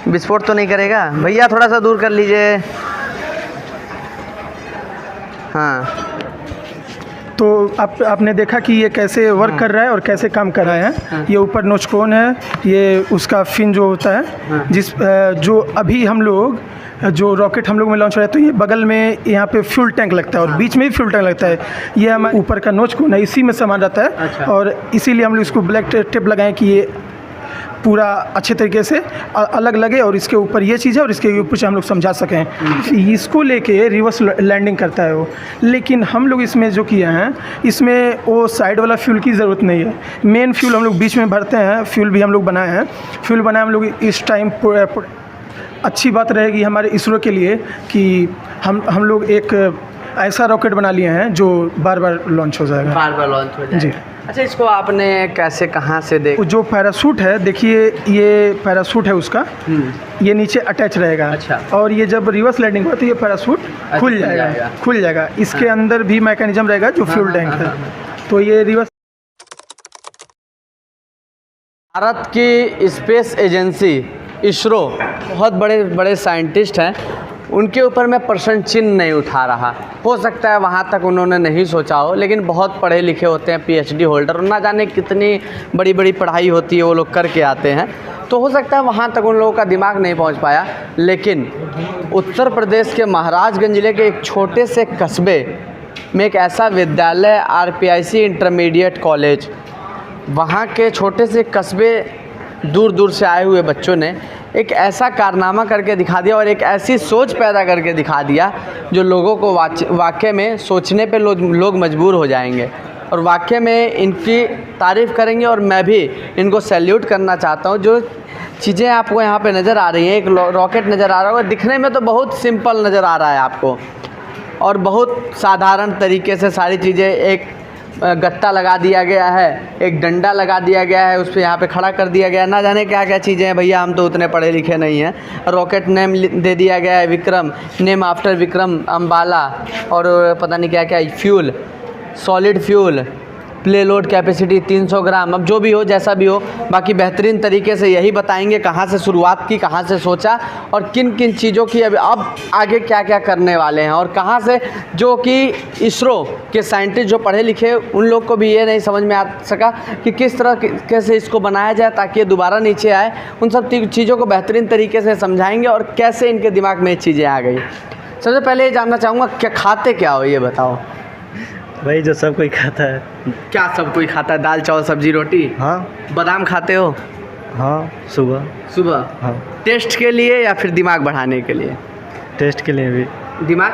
विस्फोट तो नहीं करेगा? भैया थोड़ा सा दूर कर लीजिए। हाँ, तो आपने देखा कि ये कैसे वर्क कर रहा है और कैसे काम कर रहा है। ये ऊपर नोच कोन है, ये उसका फिन जो होता है, जो अभी हम लोग जो रॉकेट हम लोग में लॉन्च हो रहा है, तो ये बगल में यहाँ पे फ्यूल टैंक लगता है और बीच में भी फ्यूल टैंक लगता है। ये हमारे ऊपर का नोच कोन है, इसी में सामान रहता है। और इसीलिए हम लोग इसको ब्लैक टेप लगाएं कि ये पूरा अच्छे तरीके से अलग लगे और इसके ऊपर ये चीज़ है और इसके ऊपर से हम लोग समझा सकें। इसको लेके रिवर्स लैंडिंग करता है वो। लेकिन हम लोग इसमें जो किए हैं, इसमें वो साइड वाला फ्यूल की ज़रूरत नहीं है। मेन फ्यूल हम लोग बीच में भरते हैं। फ्यूल भी हम लोग बनाए हैं। फ्यूल बनाए हम लोग इस टाइम अच्छी बात रहेगी हमारे इसरो के लिए कि हम लोग एक ऐसा रॉकेट बना लिए हैं जो बार बार लॉन्च हो जाएगा। बार बार लॉन्च हो जाएगा जी। अच्छा, इसको आपने कैसे कहाँ से जो पैराशूट है, देखिए ये पैराशूट है उसका, ये नीचे अटैच रहेगा। अच्छा। और ये जब रिवर्स लैंडिंग होती है ये पैराशूट खुल जाएगा। इसके अंदर भी मैकेनिज्म रहेगा जो फ्यूल टैंक है। तो ये रिवर्स। भारत की स्पेस एजेंसी इसरो बहुत बड़े बड़े साइंटिस्ट हैं, उनके ऊपर मैं प्रश्न चिन्ह नहीं उठा रहा। हो सकता है वहाँ तक उन्होंने नहीं सोचा हो, लेकिन बहुत पढ़े लिखे होते हैं, पीएचडी होल्डर, ना जाने कितनी बड़ी बड़ी पढ़ाई होती है वो लोग करके आते हैं। तो हो सकता है वहाँ तक उन लोगों का दिमाग नहीं पहुँच पाया। लेकिन उत्तर प्रदेश के महाराजगंज जिले के एक छोटे से कस्बे में एक ऐसा विद्यालय, आरपीआईसी इंटरमीडिएट कॉलेज, वहाँ के छोटे से कस्बे दूर दूर से आए हुए बच्चों ने एक ऐसा कारनामा करके दिखा दिया और एक ऐसी सोच पैदा करके दिखा दिया जो लोगों को वाकई में सोचने पे लोग मजबूर हो जाएंगे और वाकई में इनकी तारीफ़ करेंगे। और मैं भी इनको सैल्यूट करना चाहता हूँ। जो चीज़ें आपको यहाँ पे नज़र आ रही हैं, एक रॉकेट नज़र आ रहा होगा, दिखने में तो बहुत सिंपल नज़र आ रहा है आपको और बहुत साधारण तरीके से सारी चीज़ें, एक गत्ता लगा दिया गया है, एक डंडा लगा दिया गया है, उस पर यहाँ पे खड़ा कर दिया गया है। ना जाने क्या क्या चीज़ें हैं भैया, हम तो उतने पढ़े लिखे नहीं हैं। रॉकेट नेम दे दिया गया है विक्रम, नेम आफ्टर विक्रम अम्बाला, और पता नहीं क्या क्या, fuel, solid fuel, play load capacity 300 ग्राम। अब जो भी हो, जैसा भी हो, बाकी बेहतरीन तरीके से यही बताएंगे कहाँ से शुरुआत की, कहाँ से सोचा और किन किन चीज़ों की अब आगे क्या क्या करने वाले हैं और कहाँ से, जो कि इसरो के साइंटिस्ट जो पढ़े लिखे, उन लोग को भी ये नहीं समझ में आ सका कि किस तरह कैसे इसको बनाया जाए ताकि ये दोबारा नीचे आए। उन सब चीज़ों को बेहतरीन तरीके से समझाएंगे और कैसे इनके दिमाग में चीज़ें आ गई। सबसे पहले ये जानना चाहूँगा, क्या खाते क्या हो, ये बताओ। भाई जो सब कोई खाता है। क्या सब कोई खाता है? दाल चावल सब्जी रोटी? हाँ। बादाम खाते हो? हाँ, सुबह। हाँ। टेस्ट के लिए या फिर दिमाग बढ़ाने के लिए? टेस्ट के लिए भी। दिमाग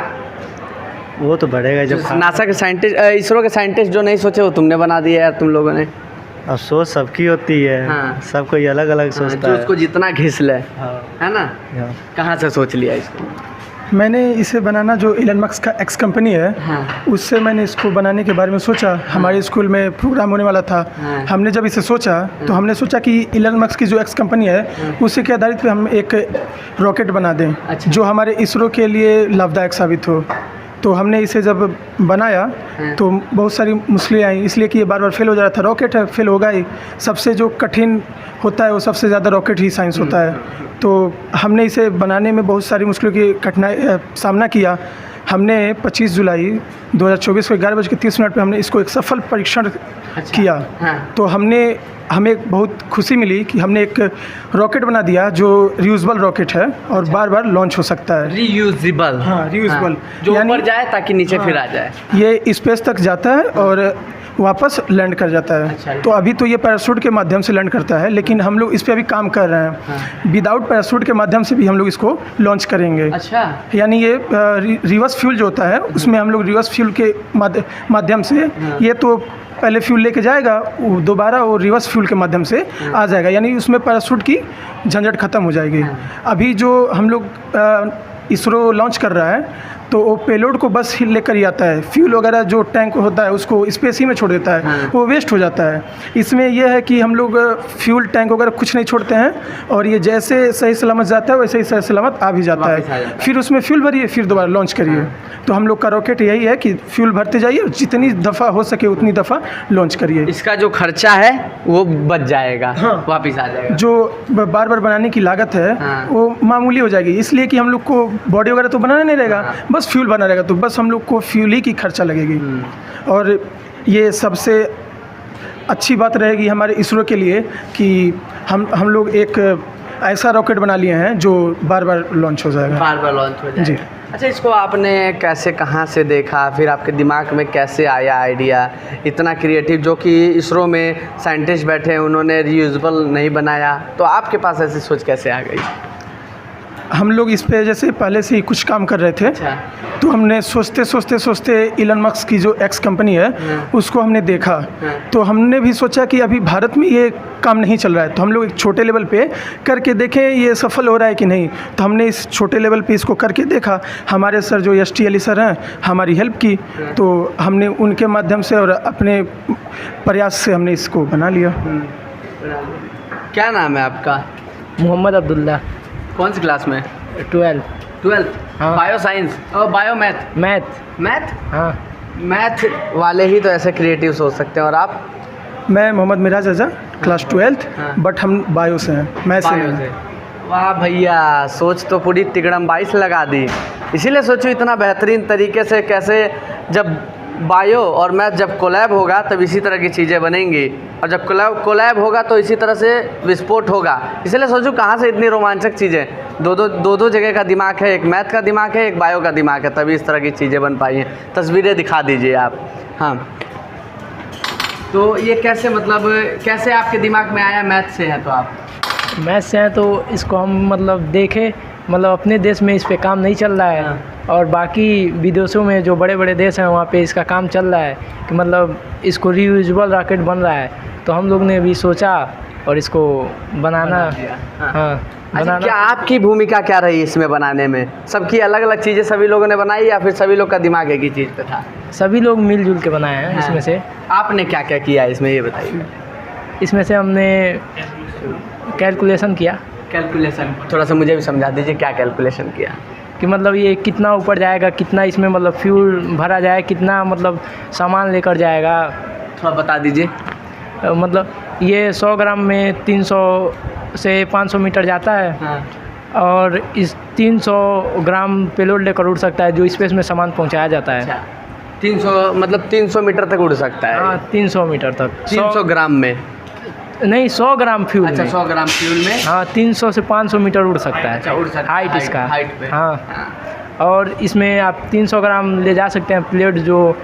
वो तो बढ़ेगा जब नासा के साइंटिस्ट, इसरो के साइंटिस्ट जो नहीं सोचे वो तुमने बना दिया यार, तुम लोगों ने। अब सोच सबकी होती है। हाँ। सब कोई अलग अलग सोचता है। जो उसको जितना घिस ले। हाँ। है ना? हाँ। कहाँ से सोच लिया इसको? मैंने इसे बनाना, जो इलन मस्क का एक्स कंपनी है, हाँ। उससे मैंने इसको बनाने के बारे में सोचा। हमारे स्कूल में प्रोग्राम होने वाला था। हमने जब इसे सोचा तो हमने सोचा कि इलन मस्क की जो एक्स कंपनी है उसी के आधारित पे हम एक रॉकेट बना दें। अच्छा। जो हमारे इसरो के लिए लाभदायक साबित हो। तो हमने इसे जब बनाया तो बहुत सारी मुश्किलें आई, इसलिए कि ये बार बार फेल हो जा रहा था। रॉकेट है, फेल होगा ही। सबसे जो कठिन होता है वो सबसे ज़्यादा रॉकेट ही साइंस होता है। तो हमने इसे बनाने में बहुत सारी मुश्किलों की कठिनाई सामना किया। हमने 25 जुलाई 2024 को 11:30 पे हमने इसको एक सफल परीक्षण किया। तो हमें बहुत खुशी मिली कि हमने एक रॉकेट बना दिया जो रियूजेबल रॉकेट है और बार बार लॉन्च हो सकता है। रियूजेबल? हाँ, रियूजेबल। जो ऊपर जाए ताकि नीचे फिर आ जाए। ये स्पेस तक जाता है और वापस लैंड कर जाता है। अच्छा। तो अभी तो ये पैराशूट के माध्यम से लैंड करता है, लेकिन हम लोग इस पर अभी काम कर रहे हैं। विदाउट पैराशूट के माध्यम से भी हम लोग इसको लॉन्च करेंगे। अच्छा। यानी ये रिवर्स फ्यूल जो होता है उसमें हम लोग रिवर्स फ्यूल के माध्यम से, ये तो पहले फ्यूल लेके जाएगा, दोबारा वो रिवर्स फ्यूल के माध्यम से आ जाएगा, यानी उसमें पैराशूट की झंझट ख़त्म हो जाएगी। अभी जो हम लोग इसरो लॉन्च कर रहा है तो वो पेलोड को बस ही लेकर ही आता है। फ्यूल वगैरह जो टैंक होता है उसको स्पेस ही में छोड़ देता है, वो वेस्ट हो जाता है। इसमें यह है कि हम लोग फ्यूल टैंक वगैरह कुछ नहीं छोड़ते हैं, और ये जैसे सही सलामत जाता है वैसे ही सही सलामत आ भी जाता है। फिर उसमें फ्यूल भरिए, फिर दोबारा लॉन्च करिए। तो हम लोग का रॉकेट यही है कि फ्यूल भरते जाइए और जितनी दफ़ा हो सके उतनी दफ़ा लॉन्च करिए। इसका जो खर्चा है वो बच जाएगा, वापिस आ जाएगा। जो बार बार बनाने की लागत है वो मामूली हो जाएगी, इसलिए कि हम लोग को बॉडी वगैरह तो बनाना नहीं रहेगा, बस फ्यूल बना रहेगा। तो बस हम लोग को फ्यूल ही की खर्चा लगेगी। और ये सबसे अच्छी बात रहेगी हमारे इसरो के लिए कि हम लोग एक ऐसा रॉकेट बना लिए हैं जो बार बार लॉन्च हो जाएगा, बार बार लॉन्च हो जाएगा। जी। अच्छा, इसको आपने कैसे, कहाँ से देखा, फिर आपके दिमाग में कैसे आया आइडिया इतना क्रिएटिव, जो कि इसरो में साइंटिस्ट बैठे हैं उन्होंने रीयूजेबल नहीं बनाया, तो आपके पास ऐसी सोच कैसे आ गई? हम लोग इस पे जैसे पहले से ही कुछ काम कर रहे थे। अच्छा। तो हमने सोचते इलन मस्क की जो एक्स कंपनी है उसको हमने देखा। तो हमने भी सोचा कि अभी भारत में ये काम नहीं चल रहा है, तो हम लोग एक छोटे लेवल पे करके देखें ये सफल हो रहा है कि नहीं। तो हमने इस छोटे लेवल पे इसको करके देखा। हमारे सर जो ST अली सर हैं हमारी हेल्प की, तो हमने उनके माध्यम से और अपने प्रयास से हमने इसको बना लिया। क्या नाम है आपका? मोहम्मद अब्दुल्ला। कौन सी क्लास में? 12th। हाँ। बायो साइंस और बायो मैथ? मैथ। हाँ। मैथ वाले ही तो ऐसे क्रिएटिव सोच सकते हैं। और आप? मैं मोहम्मद मिराज रजा, क्लास 12th, बट हम बायो से हैं, मैथ से बायो नहीं। से। वाह भैया, सोच तो पूरी तिगड़म 22 लगा दी। इसीलिए सोचो इतना बेहतरीन तरीके से कैसे, जब बायो और मैथ जब कोलैब होगा तब इसी तरह की चीज़ें बनेंगी, और जब कोलैब होगा तो इसी तरह से विस्फोट होगा। इसलिए सोचो कहाँ से इतनी रोमांचक चीज़ें, दो जगह का दिमाग है, एक मैथ का दिमाग है, एक बायो का दिमाग है, तभी इस तरह की चीज़ें बन पाई हैं। तस्वीरें दिखा दीजिए आप। हाँ, तो ये कैसे, मतलब कैसे आपके दिमाग में आया? मैथ से है तो आप? मैथ से हैं तो इसको हम मतलब देखे, मतलब अपने देश में इस पे काम नहीं चल रहा है, और बाकी विदेशों में जो बड़े बड़े देश हैं वहाँ पे इसका काम चल रहा है कि मतलब इसको रीयूजेबल रॉकेट बन रहा है। तो हम लोग ने भी सोचा और इसको बनाना। हाँ, अच्छा, क्या आपकी भूमिका क्या रही इसमें बनाने में? सबकी अलग अलग चीज़ें सभी लोगों ने बनाई या फिर सभी लोग का दिमाग एक ही चीज़ पे था? सभी लोग मिलजुल के बनाए हैं। हाँ। इसमें से आपने क्या क्या किया इसमें, ये बताइए। इसमें से हमने कैलकुलेशन किया। कैलकुलेशन थोड़ा सा मुझे भी समझा दीजिए, क्या कैलकुलेशन किया? कि मतलब ये कितना ऊपर जाएगा, कितना इसमें मतलब फ्यूल भरा जाए, कितना मतलब सामान लेकर जाएगा, थोड़ा बता दीजिए। मतलब ये 100 ग्राम में 300 से 500 मीटर जाता है। हाँ। और इस 300 ग्राम पेलोड लेकर उड़ सकता है, जो स्पेस में सामान पहुंचाया जाता है। अच्छा, 300 मतलब 300 मीटर तक उड़ सकता है? हाँ, 300 मीटर तक। 300 ग्राम में? नहीं, 100 ग्राम फ्यूल अच्छा, में। 100 ग्राम फ्यूल में? हाँ, 300 से 500 मीटर उड़ सकता है। अच्छा, उड़ सकता है हाइट इसका। हाइट पे। हाँ। और इसमें आप 300 ग्राम ले जा सकते हैं प्लेट, जो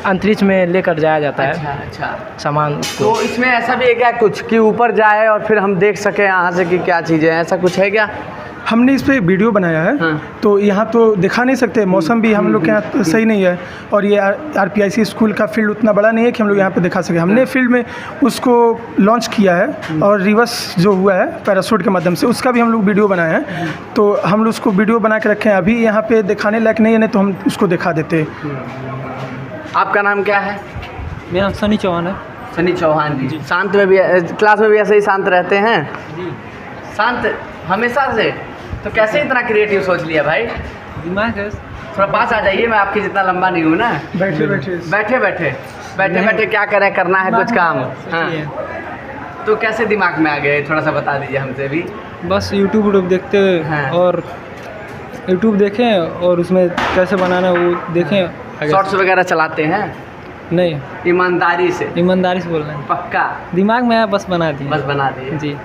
अंतरिक्ष में लेकर जाया जाता है। अच्छा। सामान तो इसमें ऐसा भी है क्या कुछ कि ऊपर जाए और फिर हम देख सकें यहाँ से कि क्या चीज़ें हैं, ऐसा कुछ है क्या? हमने इस पे वीडियो बनाया है। हाँ। तो यहाँ तो दिखा नहीं सकते, मौसम भी हम लोग के यहाँ तो सही नहीं है, और ये RPIC स्कूल का फील्ड उतना बड़ा नहीं है कि हम लोग यहाँ पे दिखा सके। हमने फील्ड में उसको लॉन्च किया है, और रिवर्स जो हुआ है पैराशूट के माध्यम से, उसका भी हम लोग वीडियो बनाए हैं। तो हम लोग उसको वीडियो बना के रखे हैं, अभी यहाँ पे दिखाने लायक नहीं है, नहीं तो हम उसको दिखा देते। आपका नाम क्या है? मेरा नाम सनी चौहान है। सनी चौहान जी। शांत में भी, क्लास में भी ऐसे ही शांत रहते हैं? शांत हमेशा से? तो कैसे इतना क्रिएटिव सोच लिया भाई? दिमाग है। थोड़ा पास आ जाइए, मैं आपकी जितना लंबा नहीं हूँ ना। बैठे क्या करें, करना है कुछ काम। हाँ, तो कैसे दिमाग में आ गए, थोड़ा सा बता दीजिए हमसे भी। बस यूट्यूब देखते हुए। हाँ। और यूट्यूब देखें और उसमें कैसे बनाना है वो देखें। शॉर्ट्स वगैरह चलाते हैं? नहीं, ईमानदारी से? ईमानदारी से बोल रहे हैं। पक्का? दिमाग में आया बस बना दिए। बस बना दिए जी।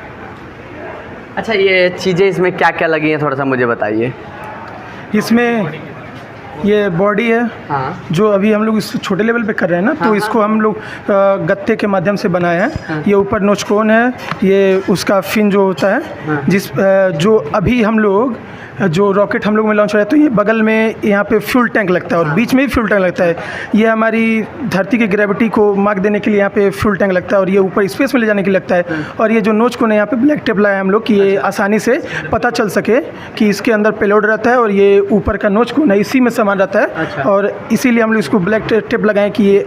अच्छा, ये चीज़ें इसमें क्या क्या लगी हैं, थोड़ा सा मुझे बताइए। इसमें ये बॉडी है। हाँ। जो अभी हम लोग इस छोटे लेवल पे कर रहे हैं ना, तो इसको हम लोग गत्ते के माध्यम से बनाए हैं। ये ऊपर नोचकोन है, ये उसका फिन जो होता है, जिस जो अभी हम लोग जो रॉकेट हम लोग में लॉन्च हो रहा है, तो ये बगल में यहाँ पे फ्यूल टैंक लगता है और बीच में भी फ्यूल टैंक लगता है। ये हमारी धरती की ग्रेविटी को मार्क देने के लिए यहाँ पे फ्यूल टैंक लगता है और ये ऊपर स्पेस में ले जाने के लिए लगता है। और ये जो नोच कोन है यहाँ पे ब्लैक टेप लगाया हम लोग कि ये आसानी से पता चल सके कि इसके अंदर पेलोड रहता है और ये ऊपर का नोच कोन है इसी में सामान रहता है। अच्छा। और इसीलिए हम लोग इसको ब्लैक टेप लगाएं कि ये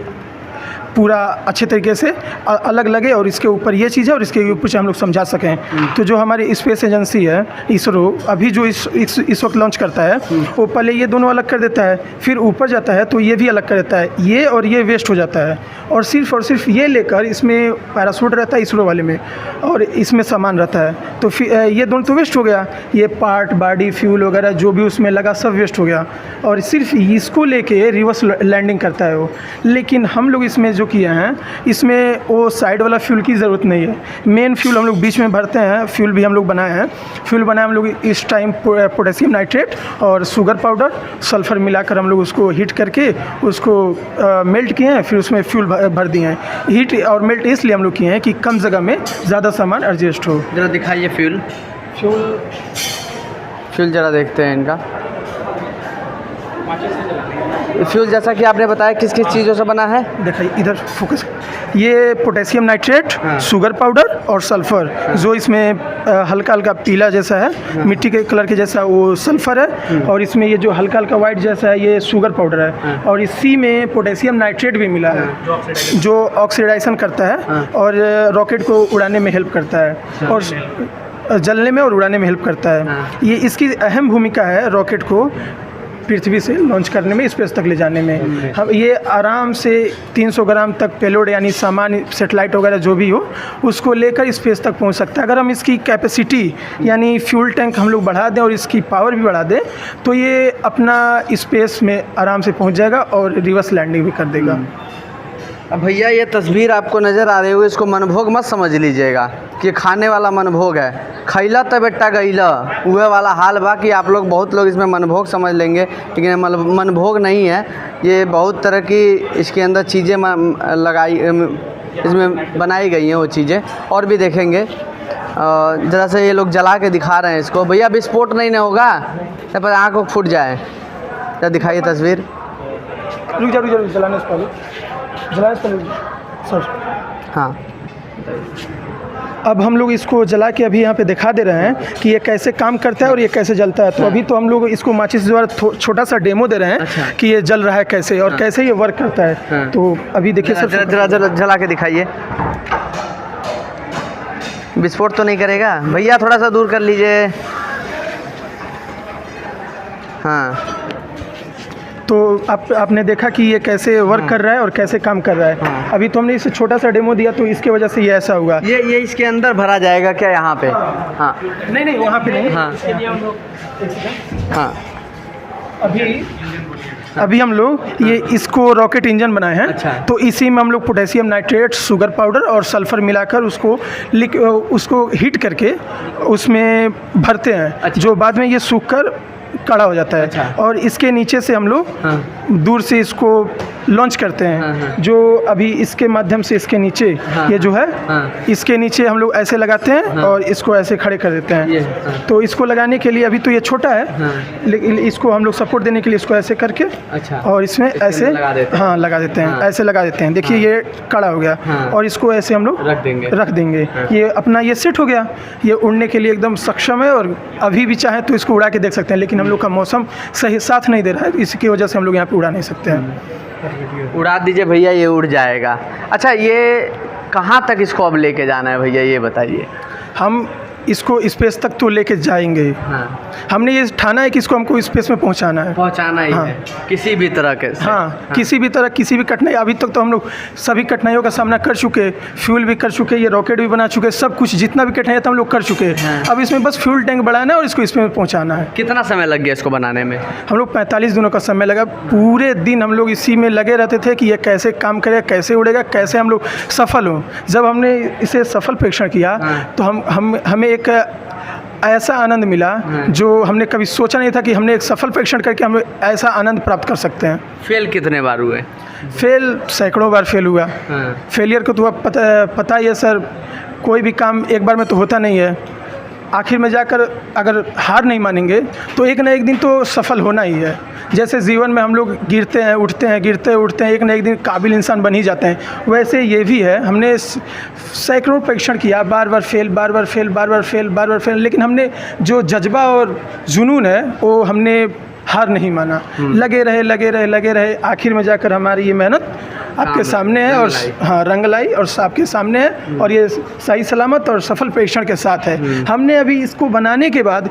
पूरा अच्छे तरीके से अलग लगे और इसके ऊपर ये चीज़ है और इसके ऊपर से हम लोग समझा सकें। तो जो हमारी स्पेस एजेंसी है इसरो अभी जो इस वक्त लॉन्च करता है वो पहले ये दोनों अलग कर देता है, फिर ऊपर जाता है तो ये भी अलग कर देता है, ये और ये वेस्ट हो जाता है और सिर्फ ये लेकर इसमें पैराशूट रहता है इसरो वाले में और इसमें सामान रहता है। तो फिर ये दोनों तो वेस्ट हो गया, ये पार्ट बॉडी फ्यूल वगैरह जो भी उसमें लगा सब वेस्ट हो गया और सिर्फ इसको लेके रिवर्स लैंडिंग करता है वो। लेकिन हम लोग इसमें जो किए हैं इसमें वो साइड वाला फ्यूल की ज़रूरत नहीं है, मेन फ्यूल हम लोग बीच में भरते हैं। फ्यूल भी हम लोग बनाए हैं, फ्यूल बनाए हम लोग इस टाइम पोटेशियम नाइट्रेट और शुगर पाउडर सल्फ़र मिलाकर हम लोग उसको हीट करके उसको मेल्ट किए हैं, फिर उसमें फ्यूल भर दिए हैं। हीट और मेल्ट इसलिए हम लोग किए हैं कि कम जगह में ज़्यादा सामान एडजस्ट हो। ज़रा दिखाइए फ्यूल ज़रा देखते हैं इनका। फ्यूल जैसा कि आपने बताया किस किस चीज़ों से बना है? देखिए इधर फोकस, ये पोटेशियम नाइट्रेट, शुगर पाउडर और सल्फ़र, जो इसमें हल्का हल्का पीला जैसा है मिट्टी के कलर के जैसा वो सल्फ़र है और इसमें ये जो हल्का हल्का वाइट जैसा है ये शुगर पाउडर है और इसी में पोटेशियम नाइट्रेट भी मिला है जो ऑक्सीडाइजेशन करता है और रॉकेट को उड़ाने में हेल्प करता है और जलने में और उड़ाने में हेल्प करता है। ये इसकी अहम भूमिका है रॉकेट को पृथ्वी से लॉन्च करने में, स्पेस तक ले जाने में। हम ये आराम से 300 ग्राम तक पेलोड यानी सामान सेटेलाइट वगैरह जो भी हो उसको लेकर स्पेस तक पहुंच सकता है। अगर हम इसकी कैपेसिटी यानी फ्यूल टैंक हम लोग बढ़ा दें और इसकी पावर भी बढ़ा दें तो ये अपना स्पेस में आराम से पहुंच जाएगा और रिवर्स लैंडिंग भी कर देगा। अब भैया ये तस्वीर आपको नज़र आ रही होगी, इसको मनभोग मत समझ लीजिएगा कि खाने वाला मनभोग है। खैला त बेटा गैला वह वाला हाल बा कि आप लोग बहुत लोग इसमें मनभोग समझ लेंगे, लेकिन मनभोग नहीं है। ये बहुत तरह की इसके अंदर चीज़ें लगाई इसमें बनाई गई हैं वो चीज़ें और भी देखेंगे। ज़रा से ये लोग जला के दिखा रहे हैं इसको। भैया विस्फोट नहीं ना होगा तब आँख को फूट जाए? क्या दिखाइए तस्वीर। रुक जा जलाने से पहले सर। हाँ, अब हम लोग इसको जला के अभी यहाँ पे दिखा दे रहे हैं कि ये कैसे काम करता है और ये कैसे जलता है। तो अभी तो हम लोग इसको माचिस द्वारा छोटा सा डेमो दे रहे हैं। अच्छा। कि ये जल रहा है कैसे और कैसे ये वर्क करता है। तो अभी देखिए सर, जरा जला के दिखाइए। विस्फोट तो नहीं करेगा भैया? थोड़ा सा दूर कर लीजिए। हाँ, तो आपने देखा कि ये कैसे वर्क कर रहा है और कैसे काम कर रहा है। अभी तो हमने इसे छोटा सा डेमो दिया तो इसके वजह से ये ऐसा हुआ। ये इसके अंदर भरा जाएगा क्या यहाँ पे? हाँ, नहीं वहाँ पे नहीं। हाँ हाँ, अभी हम लोग ये इसको रॉकेट इंजन बनाए हैं। अच्छा। तो इसी में हम लोग पोटेशियम नाइट्रेट, शुगर पाउडर और सल्फ़र मिलाकर उसको हीट करके उसमें भरते हैं। अच्छा। जो बाद में ये सूखकर कड़ा हो जाता है। अच्छा। और इसके नीचे से हम लोग दूर से इसको लॉन्च करते हैं। जो अभी इसके माध्यम से इसके नीचे ये जो है इसके नीचे हम लोग ऐसे लगाते हैं और इसको ऐसे खड़े कर देते हैं। तो इसको लगाने के लिए अभी तो ये छोटा है लेकिन इसको हम लोग सपोर्ट देने के लिए इसको ऐसे करके और इसमें ऐसे लगा देते हैं। ऐसे लगा देते हैं। देखिए ये कड़ा हो गया और इसको ऐसे हम लोग रख देंगे। ये अपना ये सेट हो गया। ये उड़ने के लिए एकदम सक्षम है और अभी भी चाहे तो इसको उड़ा के देख सकते हैं, लेकिन हम लोग का मौसम सही साथ नहीं दे रहा है, इसकी वजह से हम लोग यहाँ पे उड़ा नहीं सकते हैं। उड़ा दीजिए भैया, ये उड़ जाएगा। अच्छा, ये कहाँ तक इसको अब लेके जाना है भैया, ये बताइए। हम इसको स्पेस तक तो लेके जाएंगे। हमने ये ठाना है कि इसको हमको स्पेस में पहुंचाना ही है किसी भी तरह के किसी भी तरह किसी भी कठिनाई। अभी तक तो हम लोग सभी कठिनाइयों का सामना कर चुके, फ्यूल भी कर चुके, ये रॉकेट भी बना चुके, सब कुछ जितना भी कठिनाई था हम लोग कर चुके। अब इसमें बस फ्यूल टैंक बढ़ाना है और इसको इसमें पहुँचाना है। कितना समय लग गया इसको बनाने में? हम लोग 45 दिनों का समय लगा। पूरे दिन हम लोग इसी में लगे रहते थे कि ये कैसे काम करेगा, कैसे उड़ेगा, कैसे हम लोग सफल हों। जब हमने इसे सफल परीक्षण किया तो हमें एक ऐसा आनंद मिला जो हमने कभी सोचा नहीं था कि हमने एक सफल परीक्षण करके हम ऐसा आनंद प्राप्त कर सकते हैं। फेल कितने बार हुए? फेल सैकड़ों बार फेल हुआ। फेलियर को तो अब पता ही है सर, कोई भी काम एक बार में तो होता नहीं है। आखिर में जाकर अगर हार नहीं मानेंगे तो एक ना एक दिन तो सफल होना ही है। जैसे जीवन में हम लोग गिरते हैं उठते हैं, गिरते उठते हैं, एक ना एक दिन काबिल इंसान बन ही जाते हैं। वैसे ये भी है, हमने सैकड़ों परीक्षण किया, बार बार फेल, बार बार फेल, बार बार फेल, बार बार फेल, लेकिन हमने जो जज्बा और जुनून है वो हमने हार नहीं माना। लगे रहे, आखिर में जाकर हमारी ये मेहनत आपके सामने है और हाँ रंग लाई और आपके सामने है और ये सही सलामत और सफल परीक्षण के साथ है। हमने अभी इसको बनाने के बाद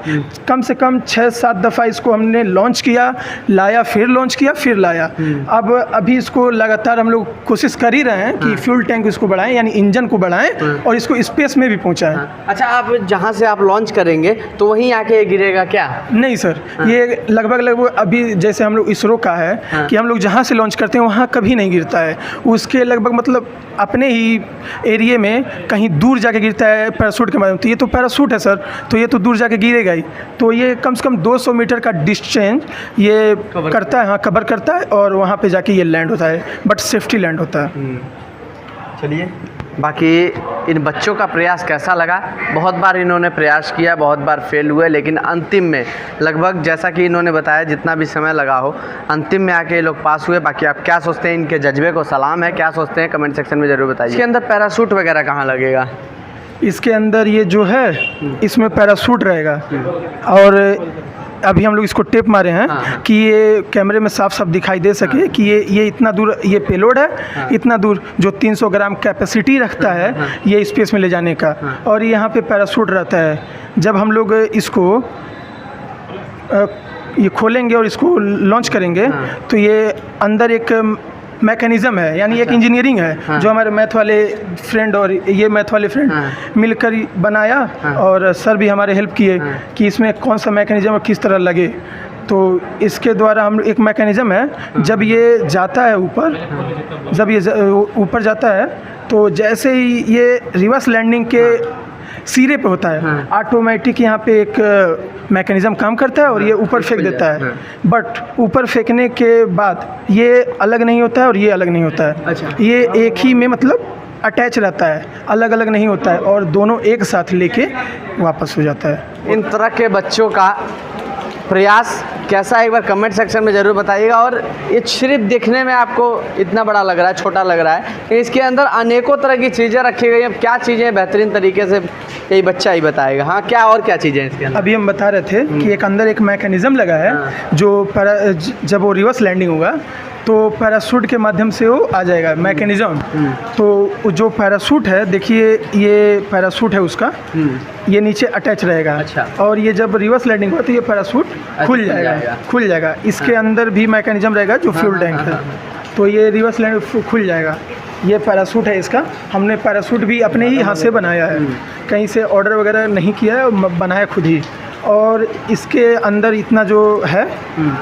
कम से कम 6-7 दफ़ा इसको हमने लॉन्च किया, लाया, फिर लॉन्च किया, फिर लाया। अब अभी इसको लगातार हम लोग कोशिश कर ही रहे हैं कि फ्यूल टैंक इसको बढ़ाएं, यानी इंजन को बढ़ाएं और इसको स्पेस में भी पहुँचाएँ। अच्छा, आप जहाँ से आप लॉन्च करेंगे तो वहीं आके गिरेगा क्या? नहीं सर, ये लगभग अभी जैसे हम लोग इसरो का है कि हम लोग जहाँ से लॉन्च करते हैं वहाँ कभी नहीं गिरता है। उसके लगभग मतलब अपने ही एरिया में कहीं दूर जाके गिरता है पैराशूट के माध्यम से। ये तो पैराशूट है सर, तो ये तो दूर जाके गिरेगा ही। तो ये कम से कम 200 मीटर का डिस्टेंस ये करता है, हाँ कवर करता है और वहाँ पे जाके ये लैंड होता है, बट सेफ्टी लैंड होता है। चलिए, बाकी इन बच्चों का प्रयास कैसा लगा? बहुत बार इन्होंने प्रयास किया, बहुत बार फेल हुए, लेकिन अंतिम में लगभग जैसा कि इन्होंने बताया जितना भी समय लगा हो, अंतिम में आके ये लोग पास हुए। बाकी आप क्या सोचते हैं? इनके जज्बे को सलाम है, क्या सोचते हैं कमेंट सेक्शन में ज़रूर बताइए। इसके अंदर पैराशूट वगैरह कहाँ लगेगा? इसके अंदर ये जो है इसमें पैराशूट रहेगा और अभी हम लोग इसको टेप मारे हैं कि ये कैमरे में साफ साफ दिखाई दे सके कि ये इतना दूर ये पेलोड है, इतना दूर जो 300 ग्राम कैपेसिटी रखता है ये स्पेस में ले जाने का, और यहाँ पे पैराशूट रहता है। जब हम लोग इसको ये खोलेंगे और इसको लॉन्च करेंगे तो ये अंदर एक मैकेनिज़्म है, यानी एक इंजीनियरिंग है जो हमारे मैथ वाले फ्रेंड और ये मैथ वाले फ्रेंड मिलकर बनाया और सर भी हमारे हेल्प किए कि इसमें कौन सा मैकेनिज़्म और किस तरह लगे। तो इसके द्वारा हम एक मैकेनिज़्म है, जब ये जाता है ऊपर, जब ये ऊपर जाता है तो जैसे ही ये रिवर्स लैंडिंग के सिरे पे होता है ऑटोमेटिक यहाँ पे एक मैकेनिज़्म काम करता है और ये ऊपर फेंक देता है। बट ऊपर फेंकने के बाद ये अलग नहीं होता है और ये अलग नहीं होता है। अच्छा। ये एक ही में मतलब अटैच रहता है, अलग अलग नहीं होता है और दोनों एक साथ लेके वापस हो जाता है। इन तरह के बच्चों का प्रयास कैसा है एक बार कमेंट सेक्शन में ज़रूर बताइएगा। और ये सिर्फ देखने में आपको इतना बड़ा लग रहा है, छोटा लग रहा है, कि इसके अंदर अनेकों तरह की चीज़ें रखी गई हैं। क्या चीज़ें बेहतरीन तरीके से यही बच्चा ही बताएगा। हाँ, क्या और क्या चीज़ें इसके अंदर? अभी हम बता रहे थे कि एक अंदर एक मैकेनिज़्म लगा है जो जब वो रिवर्स लैंडिंग होगा तो पैराशूट के माध्यम से वो आ जाएगा मैकेनिज़्म। तो जो पैराशूट है, देखिए ये पैराशूट है उसका, ये नीचे अटैच रहेगा। अच्छा। और ये जब रिवर्स लैंडिंग होगा तो ये पैराशूट खुल जाएगा। इसके अंदर भी मैकेनिज़्म रहेगा जो फ्यूल टैंक है, तो ये रिवर्स लैंडिंग खुल जाएगा। ये पैराशूट है इसका, हमने पैराशूट भी अपने ही हाथ से बनाया है, कहीं से ऑर्डर वगैरह नहीं किया है, बनाया खुद ही। और इसके अंदर इतना जो है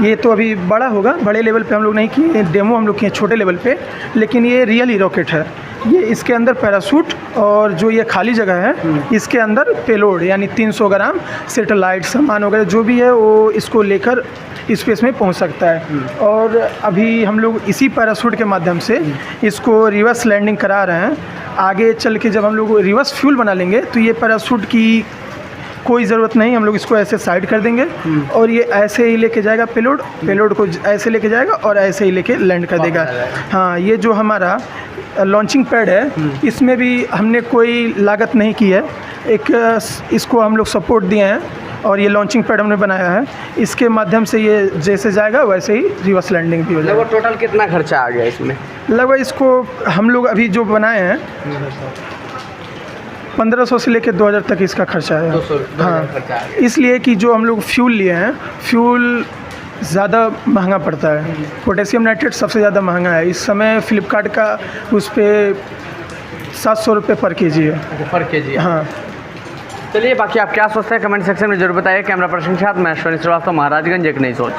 ये तो अभी बड़ा होगा, बड़े लेवल पे हम लोग नहीं किए, डेमो हम लोग किए छोटे लेवल पे, लेकिन ये रियल ही रॉकेट है। ये इसके अंदर पैराशूट और जो ये खाली जगह है इसके अंदर पेलोड यानी 300 ग्राम सैटेलाइट सामान वगैरह जो भी है वो इसको लेकर स्पेस में पहुंच सकता है। और अभी हम लोग इसी पैराशूट के माध्यम से इसको रिवर्स लैंडिंग करा रहे हैं। आगे चल के जब हम लोग रिवर्स फ्यूल बना लेंगे तो ये पैराशूट की कोई ज़रूरत नहीं, हम लोग इसको ऐसे साइड कर देंगे और ये ऐसे ही लेके जाएगा पेलोड को ऐसे लेके जाएगा और ऐसे ही लेके लैंड कर देगा। हाँ, ये जो हमारा लॉन्चिंग पैड है इसमें भी हमने कोई लागत नहीं की है, एक इसको हम लोग सपोर्ट दिए हैं और ये लॉन्चिंग पैड हमने बनाया है। इसके माध्यम से ये जैसे जाएगा वैसे ही रिवर्स लैंडिंग भी हो जाएगा। लगभग टोटल कितना खर्चा आ गया इसमें? लगभग इसको हम लोग अभी जो बनाए हैं 1500 से लेकर 2000 तक इसका खर्चा है। 200 हाँ, खर्चा आ गया। इसलिए कि जो हम लोग फ्यूल लिए हैं, फ्यूल ज़्यादा महंगा पड़ता है। पोटेशियम नाइट्रेट सबसे ज़्यादा महंगा है इस समय। फ्लिपकार्ट का उस पर 700 रुपये पर केजी है। पर केजी? हाँ। चलिए, बाकी आप क्या सोचते हैं कमेंट सेक्शन में जरूर बताइए। कैमरा पर्सन के साथ मैं अश्विनी श्रीवास्तव, महाराजगंज, एक नई सोच।